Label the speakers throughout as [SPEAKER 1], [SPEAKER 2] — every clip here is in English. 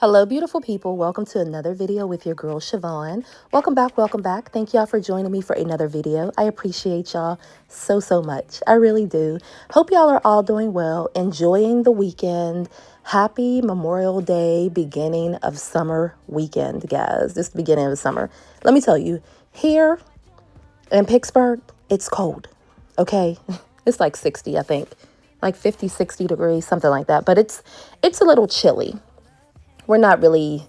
[SPEAKER 1] Hello, beautiful people. Welcome to another video with your girl, Sha-Von. Welcome back. Welcome back. Thank y'all for joining me for another video. I appreciate y'all so much. I really do. Hope y'all are all doing well, enjoying the weekend. Happy Memorial Day, beginning of summer weekend, guys. This is the beginning of the summer. Let me tell you, here in Pittsburgh, it's cold, okay? It's like 60, I think. Like 50, 60 degrees, something like that. But it's a little chilly. We're not really,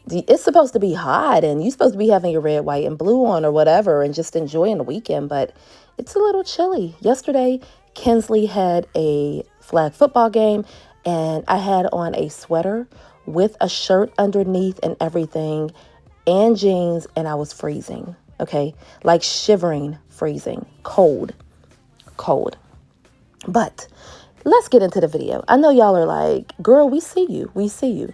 [SPEAKER 1] it's supposed to be hot and you're supposed to be having your red, white, and blue on or whatever and just enjoying the weekend, but it's a little chilly. Yesterday, Kinsley had a flag football game and I had on a sweater with a shirt underneath and everything and jeans, and I was freezing, okay? Like shivering, freezing, cold. But let's get into the video. I know y'all are like, girl, we see you.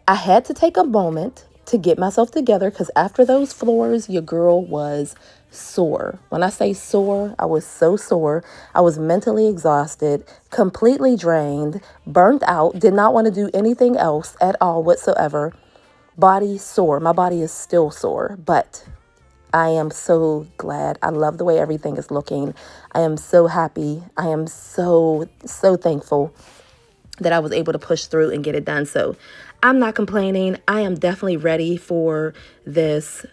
[SPEAKER 1] I had to take a moment to get myself together because after those floors, your girl was sore. When I say sore, I was so sore. I was mentally exhausted, completely drained, burnt out, did not want to do anything else at all whatsoever. Body sore. My body is still sore, but I am so glad. I love the way everything is looking. I am so happy. I am so thankful that I was able to push through and get it done. So I'm not complaining. I am definitely ready for this,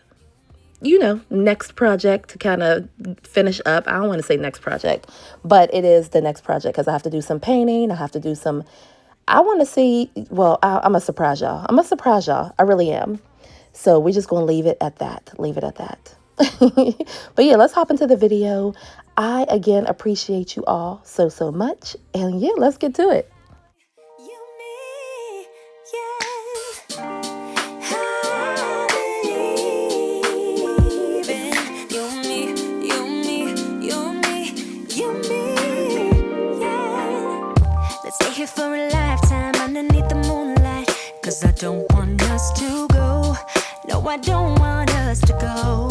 [SPEAKER 1] next project to kind of finish up. I don't want to say next project, but it is the next project because I have to do some painting. I have to do some, I want to see, well, I'm going to surprise y'all. I really am. So we're just going to leave it at that. But yeah, let's hop into the video. I, again, appreciate you all so much. And yeah, let's get to it.
[SPEAKER 2] For a lifetime underneath the moonlight, 'cause I don't want us to go. No, I don't want us to go.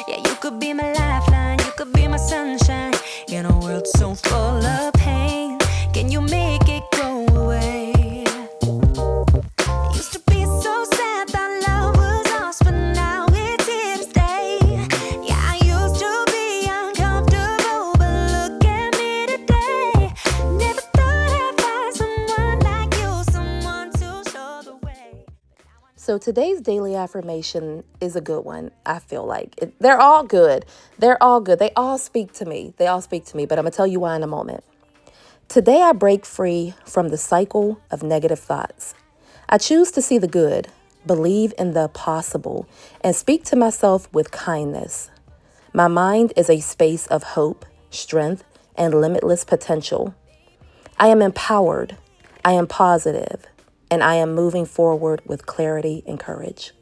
[SPEAKER 2] Yeah, you could be my lifeline, you could be my sunshine in a world so full of pain. Can you make it go away? Used to be so sad that love was lost, but now it's here to stay. Yeah, I used to be uncomfortable, but look at me today. Never thought I'd find someone like you, someone to show the way.
[SPEAKER 1] So today's daily affirmation is a good one. I feel like they're all good. They all speak to me. But I'm going to tell you why in a moment. Today I break free from the cycle of negative thoughts. I choose to see the good, believe in the possible, and speak to myself with kindness. My mind is a space of hope, strength, and limitless potential. I am empowered. I am positive. And I am moving forward with clarity and courage.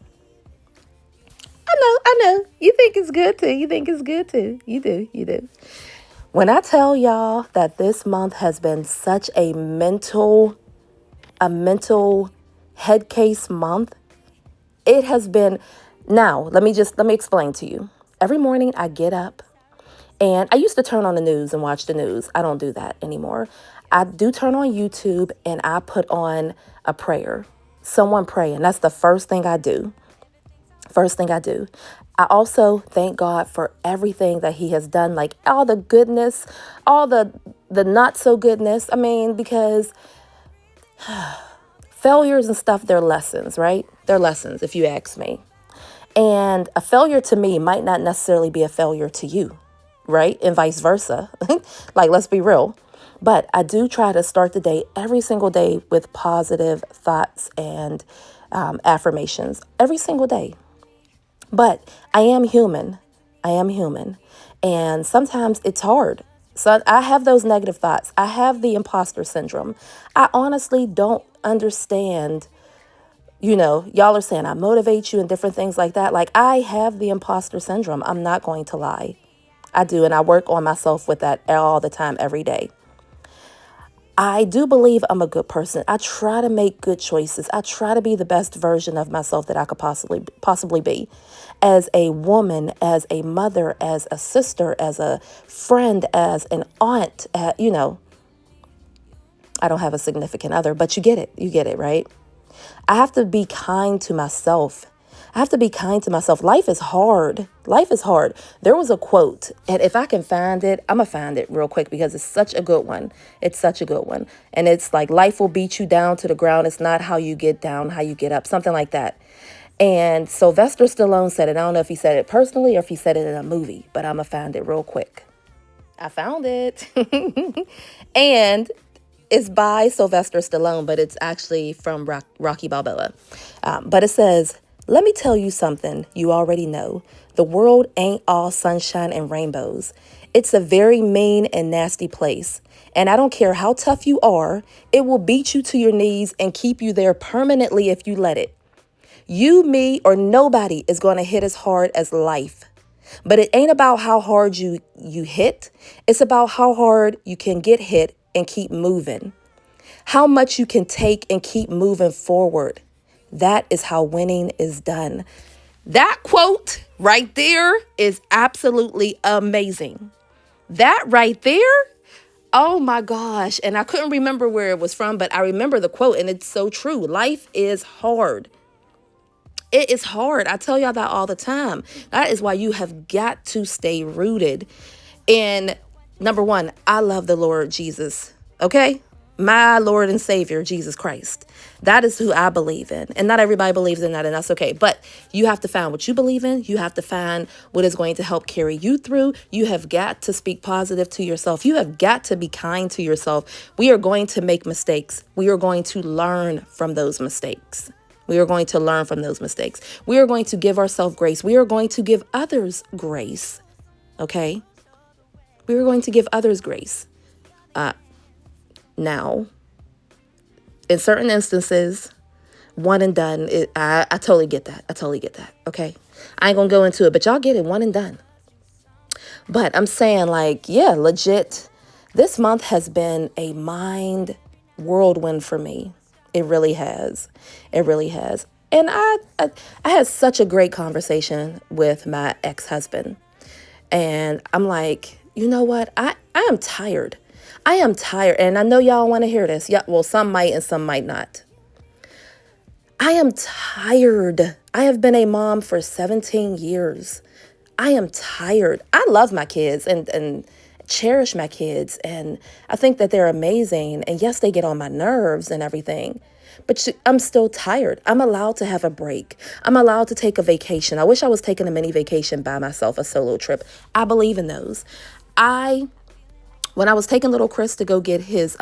[SPEAKER 1] I know. You think it's good too. You do. When I tell y'all that this month has been such a mental head case month, it has been. Now, let me explain to you. Every morning I get up and I used to turn on the news and watch the news. I don't do that anymore. I do turn on YouTube and I put on a prayer. Someone praying. That's the first thing I do. I also thank God for everything that he has done, like all the goodness, all the not so goodness. I mean, because failures and stuff, they're lessons, right? They're lessons, if you ask me. And a failure to me might not necessarily be a failure to you, right? And vice versa. Like, let's be real. But I do try to start the day every single day with positive thoughts and affirmations every single day. But I am human. And sometimes it's hard. So I have those negative thoughts. I have the imposter syndrome. I honestly don't understand. Y'all are saying I motivate you and different things like that. Like, I have the imposter syndrome. I'm not going to lie. I do. And I work on myself with that all the time, every day. I do believe I'm a good person. I try to make good choices. I try to be the best version of myself that I could possibly be. As a woman, as a mother, as a sister, as a friend, as an aunt, I don't have a significant other, but you get it. You get it, right? I have to be kind to myself. I have to be kind to myself. Life is hard. Life is hard. There was a quote, and if I can find it, I'm going to find it real quick because it's such a good one. It's such a good one. And it's like, life will beat you down to the ground. It's not how you get down, how you get up, something like that. And Sylvester Stallone said it. I don't know if he said it personally or if he said it in a movie, but I'm going to find it real quick. I found it. And it's by Sylvester Stallone, but it's actually from Rocky Balboa. But it says, let me tell you something you already know. The world ain't all sunshine and rainbows. It's a very mean and nasty place. And I don't care how tough you are, it will beat you to your knees and keep you there permanently if you let it. You, me, or nobody is going to hit as hard as life. But it ain't about how hard you hit. It's about how hard you can get hit and keep moving. How much you can take and keep moving forward. That is how winning is done. That quote right there is absolutely amazing. That right there, oh my gosh. And I couldn't remember where it was from, but I remember the quote, and it's so true. Life is hard. It is hard. I tell y'all that all the time. That is why you have got to stay rooted in, number one, I love the Lord Jesus. Okay? My Lord and Savior, Jesus Christ. That is who I believe in. And not everybody believes in that, and that's okay. But you have to find what you believe in. You have to find what is going to help carry you through. You have got to speak positive to yourself. You have got to be kind to yourself. We are going to make mistakes. We are going to learn from those mistakes. We are going to learn from those mistakes. We are going to give ourselves grace. We are going to give others grace. Okay? We are going to give others grace. Now, in certain instances, one and done, I totally get that. I totally get that. Okay? I ain't going to go into it, but y'all get it, one and done. But I'm saying, like, yeah, legit, this month has been a mind whirlwind for me. It really has. It really has. And I had such a great conversation with my ex-husband. And I'm like, you know what? I am tired. I am tired. And I know y'all want to hear this. Yeah, well, some might and some might not. I am tired. I have been a mom for 17 years. I am tired. I love my kids and cherish my kids. And I think that they're amazing. And yes, they get on my nerves and everything. But I'm still tired. I'm allowed to have a break. I'm allowed to take a vacation. I wish I was taking a mini vacation by myself, a solo trip. I believe in those. When I was taking little Chris to go get his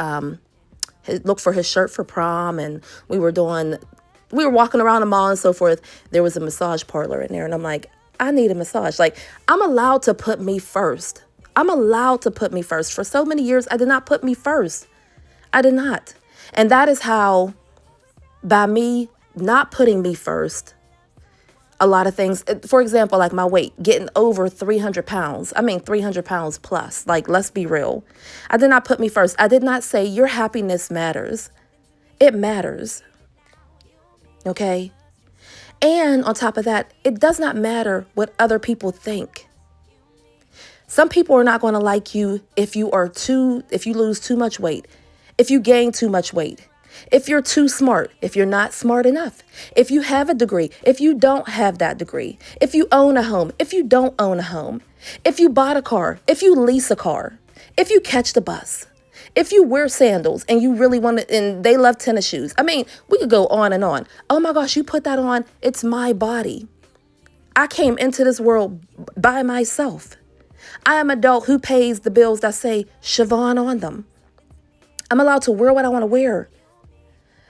[SPEAKER 1] look for his shirt for prom, and we were walking around the mall and so forth, there was a massage parlor in there. And I'm like, I need a massage. Like, I'm allowed to put me first. I'm allowed to put me first. For so many years, I did not put me first. I did not. And that is how, by me not putting me first, a lot of things, for example, like my weight, getting over 300 pounds. I mean, 300 pounds plus. Like, let's be real. I did not put me first. I did not say your happiness matters. It matters. Okay? And on top of that, it does not matter what other people think. Some people are not going to like you if you lose too much weight, if you gain too much weight, if you're too smart, if you're not smart enough, if you have a degree, if you don't have that degree, if you own a home, if you don't own a home, if you bought a car, if you lease a car, if you catch the bus, if you wear sandals and you really want to, and they love tennis shoes. I mean, we could go on and on. Oh my gosh, you put that on. It's my body. I came into this world by myself. I am an adult who pays the bills that say SHYVONNE on them. I'm allowed to wear what I want to wear.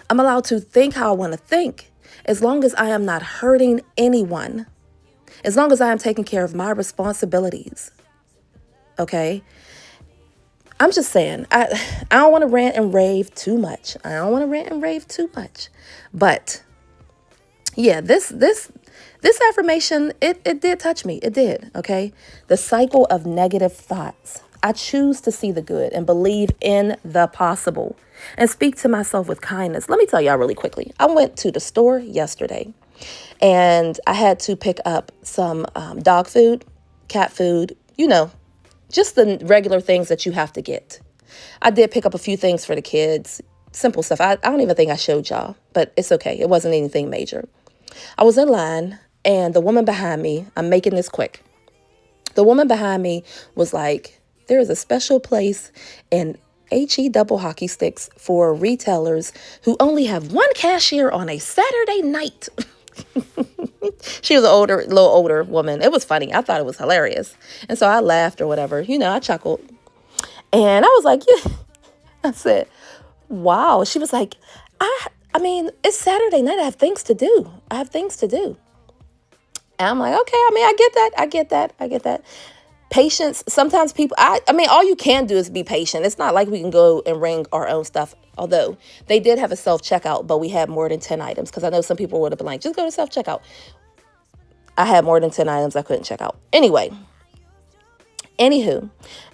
[SPEAKER 1] I'm allowed to think how I want to think, as long as I am not hurting anyone, as long as I am taking care of my responsibilities. Okay? I'm just saying, I don't want to rant and rave too much. But yeah, this affirmation, it did touch me. It did. Okay? The cycle of negative thoughts. I choose to see the good and believe in the possible and speak to myself with kindness. Let me tell y'all really quickly. I went to the store yesterday and I had to pick up some dog food, cat food, just the regular things that you have to get. I did pick up a few things for the kids. Simple stuff. I don't even think I showed y'all, but it's okay. It wasn't anything major. I was in line, and the woman behind me, I'm making this quick. The woman behind me was like, there is a special place in HE double hockey sticks for retailers who only have one cashier on a Saturday night. She was a little older woman. It was funny. I thought it was hilarious. And so I laughed or whatever. I chuckled. And I was like, yeah. I said, wow. She was like, I mean, it's Saturday night. I have things to do. And I'm like, okay, I get that. Patience. Sometimes people, I mean, all you can do is be patient. It's not like we can go and ring our own stuff. Although they did have a self-checkout, but we had more than 10 items. Because I know some people would have been like, just go to self-checkout. I had more than 10 items I couldn't check out. Anywho.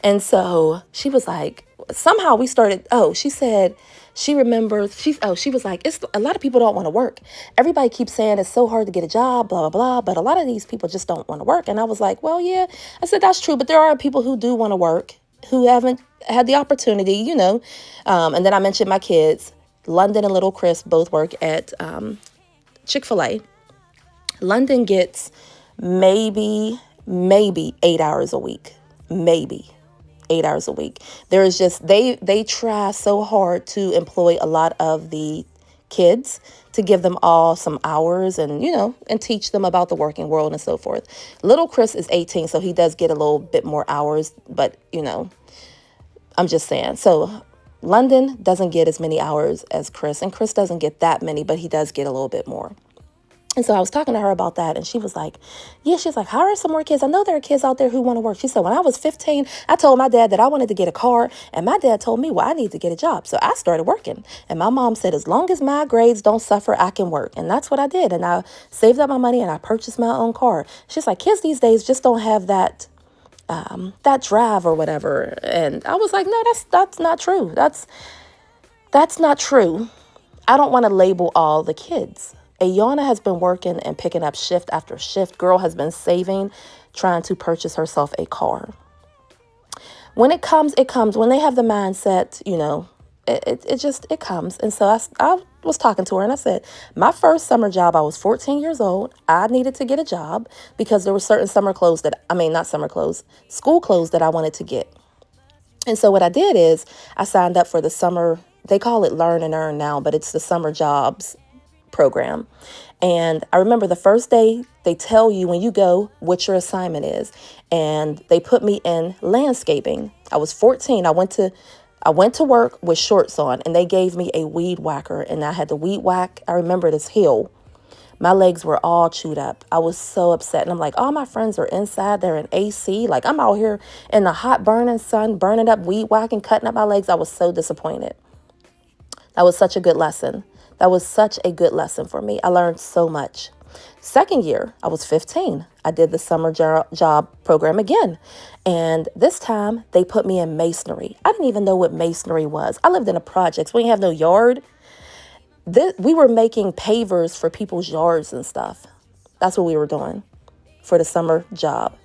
[SPEAKER 1] And so she was like, somehow we started, she said, she remembers, she was like, it's a lot of people don't want to work. Everybody keeps saying it's so hard to get a job, blah, blah, blah. But a lot of these people just don't want to work. And I was like, well, yeah, I said, that's true. But there are people who do want to work, who haven't had the opportunity, And then I mentioned my kids, London and little Chris, both work at Chick-fil-A. London gets maybe 8 hours a week. Maybe 8 hours a week. There is just, they try so hard to employ a lot of the kids to give them all some hours and, and teach them about the working world and so forth. Little Chris is 18, so he does get a little bit more hours, but, I'm just saying. So London doesn't get as many hours as Chris, and Chris doesn't get that many, but he does get a little bit more. And so I was talking to her about that, and she was like, yeah, she's like, hire some more kids. I know there are kids out there who want to work. She said, when I was 15, I told my dad that I wanted to get a car, and my dad told me, well, I need to get a job. So I started working, and my mom said, as long as my grades don't suffer, I can work. And that's what I did. And I saved up my money, and I purchased my own car. She's like, kids these days just don't have that drive or whatever. And I was like, no, that's not true. That's not true. I don't want to label all the kids. Ayana has been working and picking up shift after shift. Girl has been saving, trying to purchase herself a car. When it comes, it comes. When they have the mindset, it comes. And so I was talking to her, and I said, my first summer job, I was 14 years old. I needed to get a job because there were certain school clothes that I wanted to get. And so what I did is I signed up for the summer, they call it Learn and Earn now, but it's the summer jobs program. And I remember the first day they tell you when you go what your assignment is, and they put me in landscaping. I was 14. I went to work with shorts on, and they gave me a weed whacker, and I had to weed whack. I remember this hill. My legs were all chewed up. I was so upset. And I'm like, all my friends are inside. They're in AC. Like, I'm out here in the hot burning sun, burning up, weed whacking, cutting up my legs. I was so disappointed. That was such a good lesson. That was such a good lesson for me. I learned so much. Second year, I was 15. I did the summer job program again. And this time, they put me in masonry. I didn't even know what masonry was. I lived in a projects. We didn't have no yard. We were making pavers for people's yards and stuff. That's what we were doing for the summer job.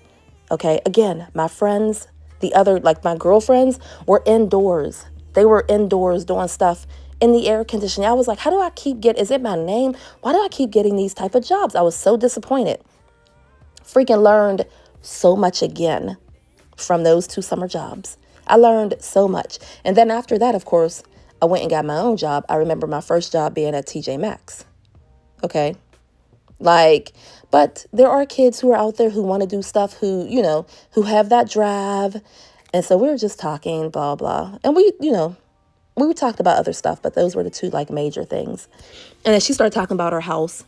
[SPEAKER 1] Okay, again, my friends, my girlfriends were indoors. They were indoors doing stuff in the air conditioning. I was like, how do I is it my name? Why do I keep getting these type of jobs? I was so disappointed. Freaking learned so much again from those 2 summer jobs. I learned so much. And then after that, of course, I went and got my own job. I remember my first job being at TJ Maxx. Okay. But there are kids who are out there who want to do stuff, who have that drive. And so we were just talking, blah, blah. And we talked about other stuff, but those were the 2 major things. And then she started talking about her house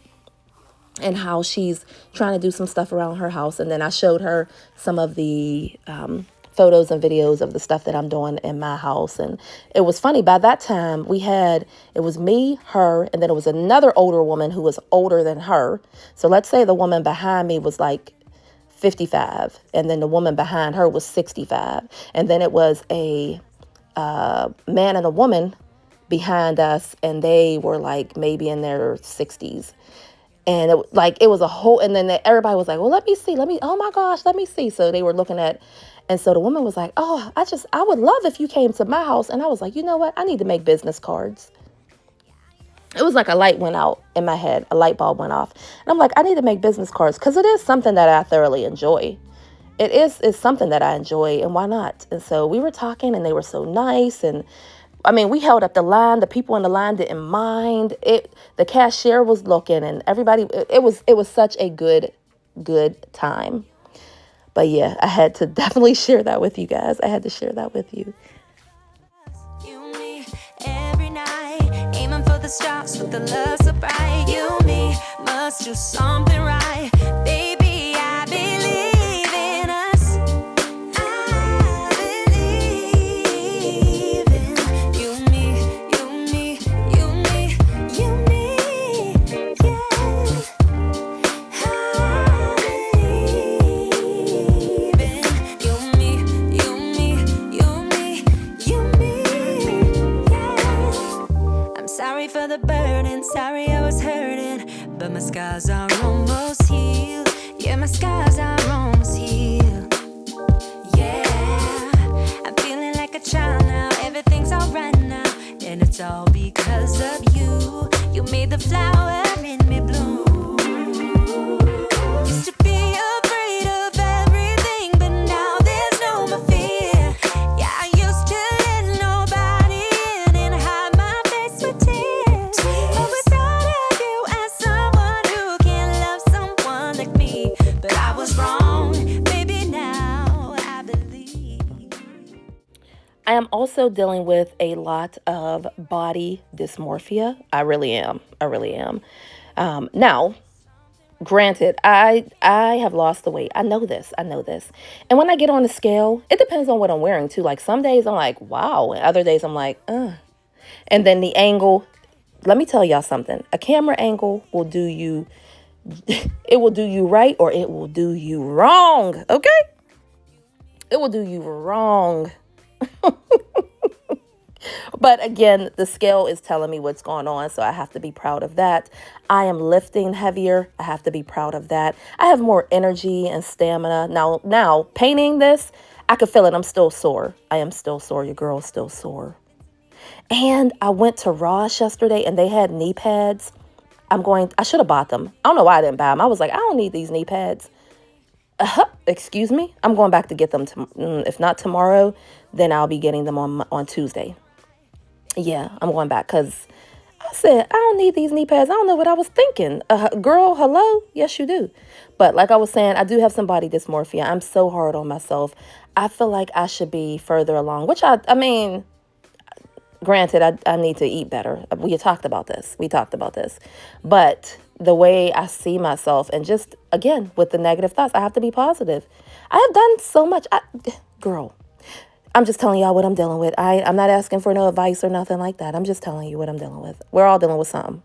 [SPEAKER 1] and how she's trying to do some stuff around her house. And then I showed her some of the photos and videos of the stuff that I'm doing in my house. And it was funny. By that time, it was me, her, and then it was another older woman who was older than her. So let's say the woman behind me was 55, and then the woman behind her was 65. And then it was a man and a woman behind us, and they were maybe in their 60s. And it was a whole, and then everybody was like, well, let me see, oh my gosh, let me see. So they were looking at, and so the woman was like, oh, I would love if you came to my house. And I was like, you know what? I need to make business cards. It was like a light went out in my head. A light bulb went off. And I'm like, I need to make business cards because it is something that I thoroughly enjoy. It's something that I enjoy, and why not? And so we were talking, and they were so nice. And I mean, we held up the line. The people in the line didn't mind it. The cashier was looking, and everybody, it was such a good time. But yeah, I had to definitely share that with you guys. I had to share that with you.
[SPEAKER 2] You, me, every night, aiming for the stars with the love so bright. You, me, must do something right, baby. I believe in us. I believe in you, me, you, me, you, me, you, me, yeah. I believe in you, me, you, me, you, me, you, me, yeah. I'm sorry for the burden, sorry I was hurting, but my scars are almost healed. Yeah, my scars are almost healed. Yeah, I'm feeling like a child now. Everything's alright now, and it's all because of you. You made the flower in me bloom. Used to be afraid of everything, but now there's no more fear. Yeah, I used to let nobody in and hide my face with tears. But we thought of you as someone who can love someone like me. But I was wrong, baby, now I believe.
[SPEAKER 1] I am also dealing with a lot of body dysmorphia. I really am. Now, granted, I have lost the weight. I know this. And when I get on the scale, it depends on what I'm wearing too. Like some days I'm like, wow. And other days I'm like, And then the angle, let me tell y'all something. A camera angle will do you, it will do you right or it will do you wrong. Okay? It will do you wrong. But again, the scale is telling me what's going on, so I have to be proud of that. I am lifting heavier. I have to be proud of that. I have more energy and stamina. Now painting this, I can feel it. I'm still sore. I am still sore. Your girl's still sore. And I went to Ross yesterday, and they had knee pads. I should have bought them. I don't know why I didn't buy them. I was like, I don't need these knee pads. Excuse me. I'm going back to get them. If not tomorrow, then I'll be getting them on Tuesday. Yeah, I'm going back because I said, I don't need these knee pads. I don't know what I was thinking. Girl, hello? Yes, you do. But like I was saying, I do have some body dysmorphia. I'm so hard on myself. I feel like I should be further along, which I mean, granted, I need to eat better. We talked about this. But the way I see myself, and just, again, with the negative thoughts, I have to be positive. I have done so much. Girl, I'm just telling y'all what I'm dealing with. I'm not asking for no advice or nothing like that. I'm just telling you what I'm dealing with. We're all dealing with something.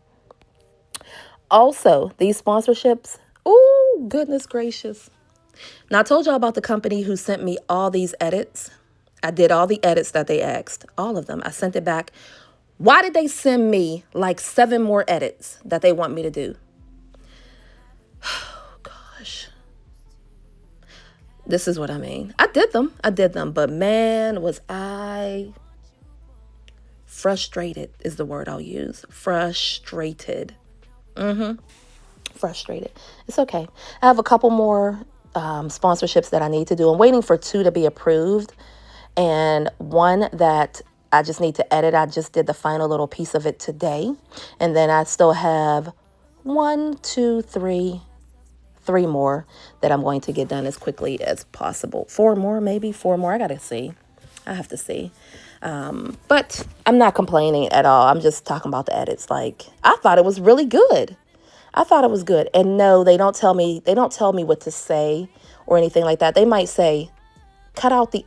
[SPEAKER 1] Also, these sponsorships. Oh, goodness gracious. Now, I told y'all about the company who sent me all these edits. I did all the edits that they asked. All of them. I sent it back. Why did they send me like 7 more edits that they want me to do? Oh, gosh. This is what I mean. I did them. But man, was I frustrated is the word I'll use. Frustrated. Frustrated. It's okay. I have a couple more sponsorships that I need to do. I'm waiting for 2 to be approved. And one that I just need to edit. I just did the final little piece of it today. And then I still have 3 more that I'm going to get done as quickly as possible. 4 more, maybe 4 more. I gotta see. I have to see. But I'm not complaining at all. I'm just talking about the edits. Like, I thought it was really good. And no, they don't tell me what to say or anything like that. They might say, cut out the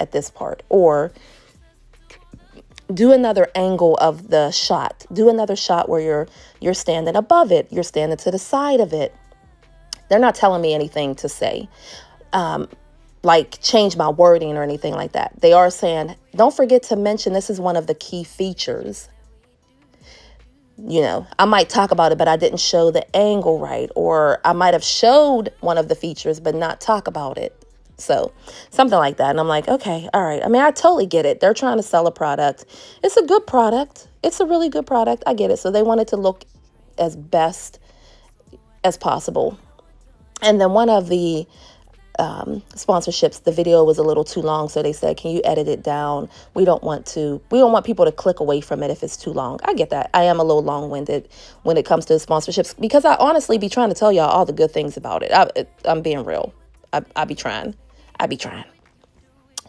[SPEAKER 1] at this part, or do another angle of the shot. Do another shot where you're standing above it. You're standing to the side of it. They're not telling me anything to say, like change my wording or anything like that. They are saying, don't forget to mention this is one of the key features. I might talk about it, but I didn't show the angle right, or I might have showed one of the features, but not talk about it. So something like that. And I'm like, okay, all right. I mean, I totally get it. They're trying to sell a product. It's a good product. It's a really good product. I get it. So they wanted to look as best as possible. And then one of the sponsorships, the video was a little too long, so they said, can you edit it down? We don't want people to click away from it if it's too long. I get that. I am a little long-winded when it comes to sponsorships, because I honestly be trying to tell y'all all the good things about it. I'm being real. I be trying.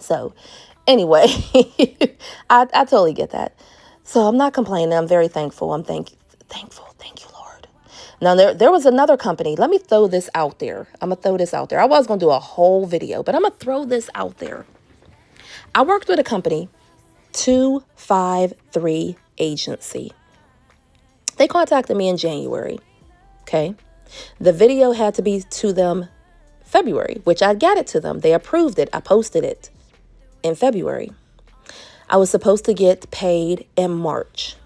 [SPEAKER 1] So anyway, I totally get that. So I'm not complaining. I'm very thankful. I'm thankful. Thank you, Lord. Now, there was another company. Let me throw this out there. I'm going to throw this out there. I was going to do a whole video, but I'm going to throw this out there. I worked with a company, 253 Agency. They contacted me in January, okay? The video had to be to them February, which I got it to them. They approved it. I posted it in February. I was supposed to get paid in March.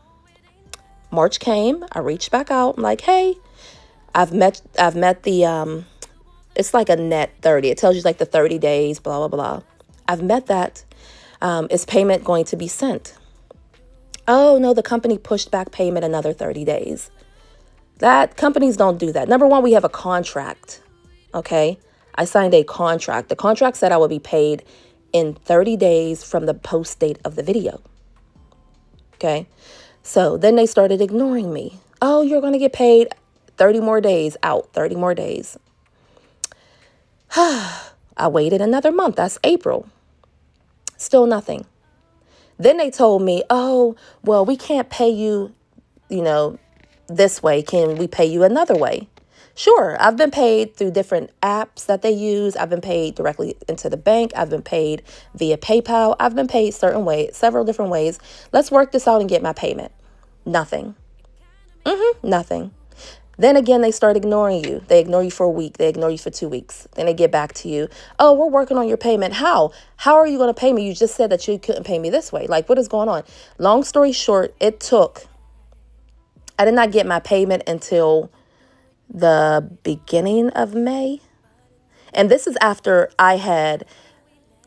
[SPEAKER 1] March came. I reached back out. I'm like, hey, I've met the, it's like a net 30. It tells you like the 30 days, blah, blah, blah. I've met that. Is payment going to be sent? Oh, no, the company pushed back payment another 30 days. Companies don't do that. Number one, we have a contract. Okay. I signed a contract. The contract said I would be paid in 30 days from the post date of the video. Okay. So then they started ignoring me. Oh, you're going to get paid 30 more days out, 30 more days. I waited another month. That's April. Still nothing. Then they told me, oh, well, we can't pay you, this way. Can we pay you another way? Sure. I've been paid through different apps that they use. I've been paid directly into the bank. I've been paid via PayPal. I've been paid certain ways, several different ways. Let's work this out and get my payment. Nothing. Nothing. Then again, they start ignoring you. They ignore you for a week. They ignore you for 2 weeks. Then they get back to you. Oh, we're working on your payment. How? How are you going to pay me? You just said that you couldn't pay me this way. Like, what is going on? Long story short, I did not get my payment until the beginning of May. And this is after I had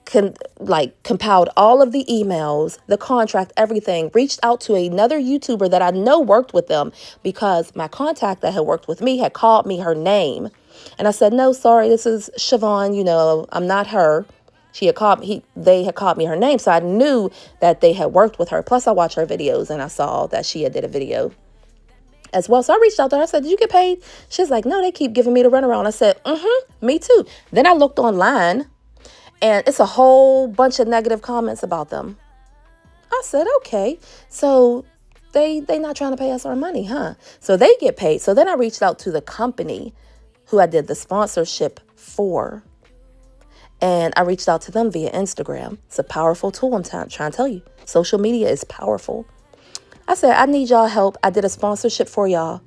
[SPEAKER 1] compiled all of the emails, the contract, everything, reached out to another YouTuber that I know worked with them, because my contact that had worked with me had called me her name. And I said, no, sorry, this is Sha-Von, I'm not her. They had called me her name. So I knew that they had worked with her. Plus I watched her videos and I saw that she had did a video as well. So I reached out to her. I said, did you get paid? She's like, no, they keep giving me the runaround. I said, me too. Then I looked online, and it's a whole bunch of negative comments about them. I said, okay, so they not trying to pay us our money, huh? So they get paid. So then I reached out to the company who I did the sponsorship for, and I reached out to them via Instagram. It's a powerful tool. I'm trying to tell you. Social media is powerful. I said, I need y'all help. I did a sponsorship for y'all,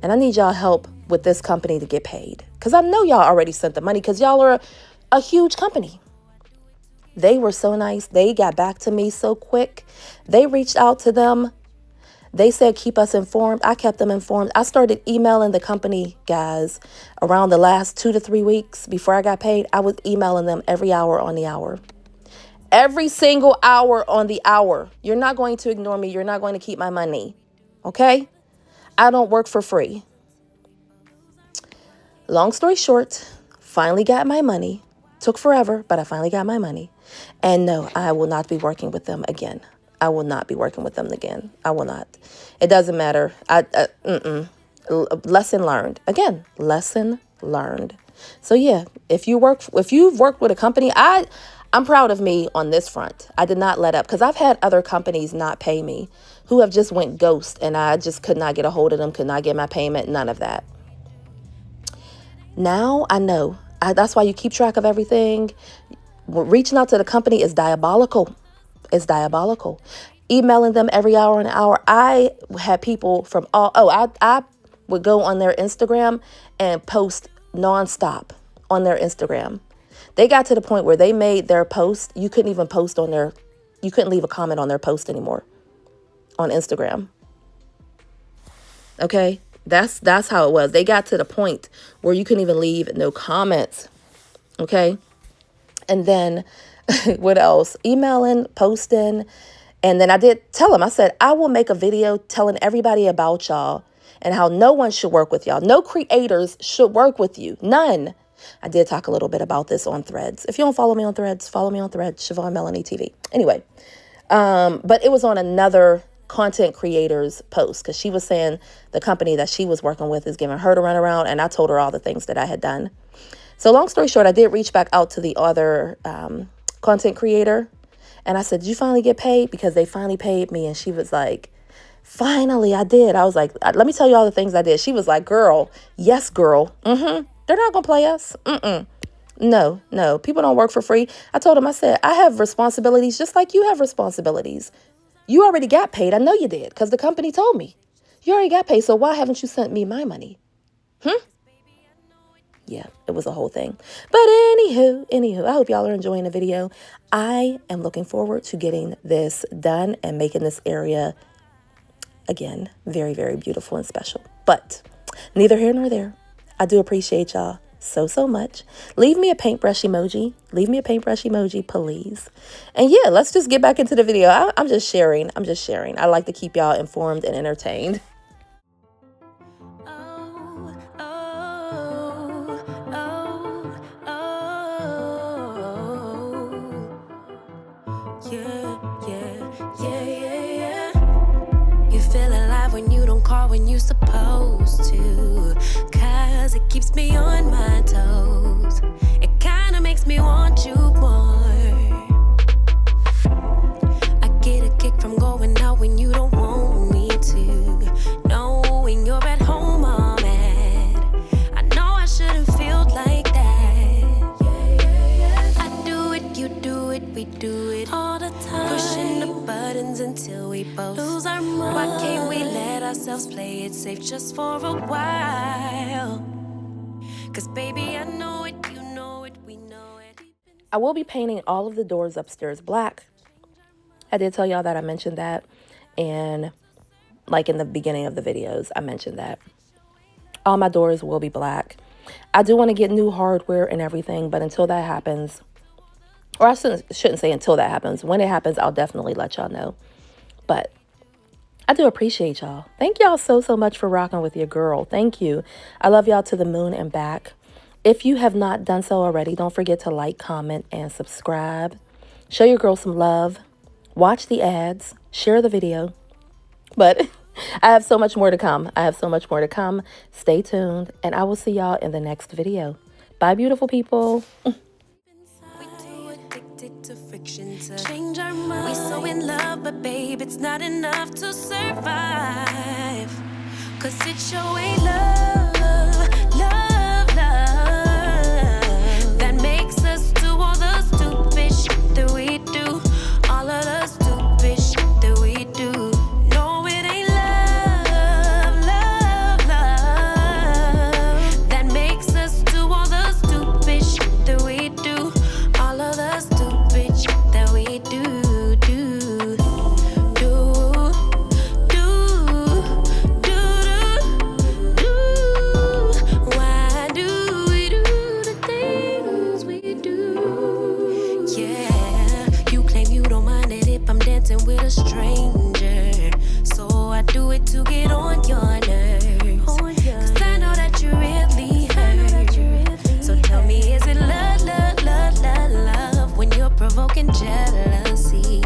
[SPEAKER 1] and I need y'all help with this company to get paid, because I know y'all already sent the money, because y'all are a huge company. They were so nice. They got back to me so quick. They reached out to them. They said, keep us informed. I kept them informed. I started emailing the company guys around the last 2 to 3 weeks before I got paid. I was emailing them every hour on the hour. Every single hour on the hour. You're not going to ignore me. You're not going to keep my money. Okay? I don't work for free. Long story short, finally got my money. Took forever, but I finally got my money. And no, I will not be working with them again. I will not be working with them again. I will not. It doesn't matter. Lesson learned. Again, lesson learned. So yeah, if you've worked with a company, I'm proud of me on this front. I did not let up, because I've had other companies not pay me who have just went ghost, and I just could not get a hold of them, could not get my payment, none of that. Now I know. That's why you keep track of everything. Reaching out to the company is diabolical. It's diabolical. Emailing them every hour and hour. I had people from I would go on their Instagram and post nonstop on their Instagram. They got to the point where they made their post. You couldn't leave a comment on their post anymore on Instagram. Okay, that's how it was. They got to the point where you couldn't even leave no comments. Okay, and then what else? Emailing, posting, and then I did tell them. I said I will make a video telling everybody about y'all and how no one should work with y'all. No creators should work with you. None. I did talk a little bit about this on Threads. If you don't follow me on Threads, follow me on Threads, SHYVONNE.MELANIE.TV. Anyway, but it was on another content creator's post because she was saying the company that she was working with is giving her to run around, and I told her all the things that I had done. So long story short, I did reach back out to the other content creator, and I said, did you finally get paid? Because they finally paid me. And she was like, finally, I did. I was like, let me tell you all the things I did. She was like, girl, yes, girl. They're not going to play us. No, people don't work for free. I told him, I said, I have responsibilities just like you have responsibilities. You already got paid. I know you did because the company told me. You already got paid, so why haven't you sent me my money? Yeah, it was a whole thing. But anywho, I hope y'all are enjoying the video. I am looking forward to getting this done and making this area, again, very, very beautiful and special. But neither here nor there. I do appreciate y'all so much. Leave me a paintbrush emoji. Leave me a paintbrush emoji, please. And yeah, let's just get back into the video. I'm just sharing. I like to keep y'all informed and entertained.
[SPEAKER 2] You feel alive when you don't call when you supposed to, 'cause it keeps me on my toes. It kinda makes me want you more. I get a kick from going out when you don't want me to, knowing you're at home all mad. I know I shouldn't feel like that. I do it, you do it, we do it all the time, pushing the buttons until we both lose our mind. Why can't we let ourselves play it safe just for a while? 'Cause baby, I know it, you know it, we know it.
[SPEAKER 1] I will be painting all of the doors upstairs black. I did tell y'all that I mentioned that, and like in the beginning of the videos, I mentioned that all my doors will be black. I do want to get new hardware and everything, but until that happens, or I shouldn't say until that happens. When it happens, I'll definitely let y'all know. But I do appreciate y'all. Thank y'all so much for rocking with your girl. Thank you. I love y'all to the moon and back. If you have not done so already, don't forget to like, comment, and subscribe. Show your girl some love. Watch the ads. Share the video. But I have so much more to come. Stay tuned, and I will see y'all in the next video. Bye, beautiful people.
[SPEAKER 2] To friction to change our mind. We so in love, but babe, it's not enough to survive. 'Cause it sure ain't love that makes us do all the stupid shit that we do. All of the stupid shit that we do. No, it ain't love that makes us do all the stupid shit that we do. All of the stupid shit that we do. Why do we do the things we do? Yeah, you claim you don't mind it if I'm dancing with a stranger, so I do it to get on your nerves. 'Cause I know that you really hurt. So tell me, is it love when you're provoking jealousy?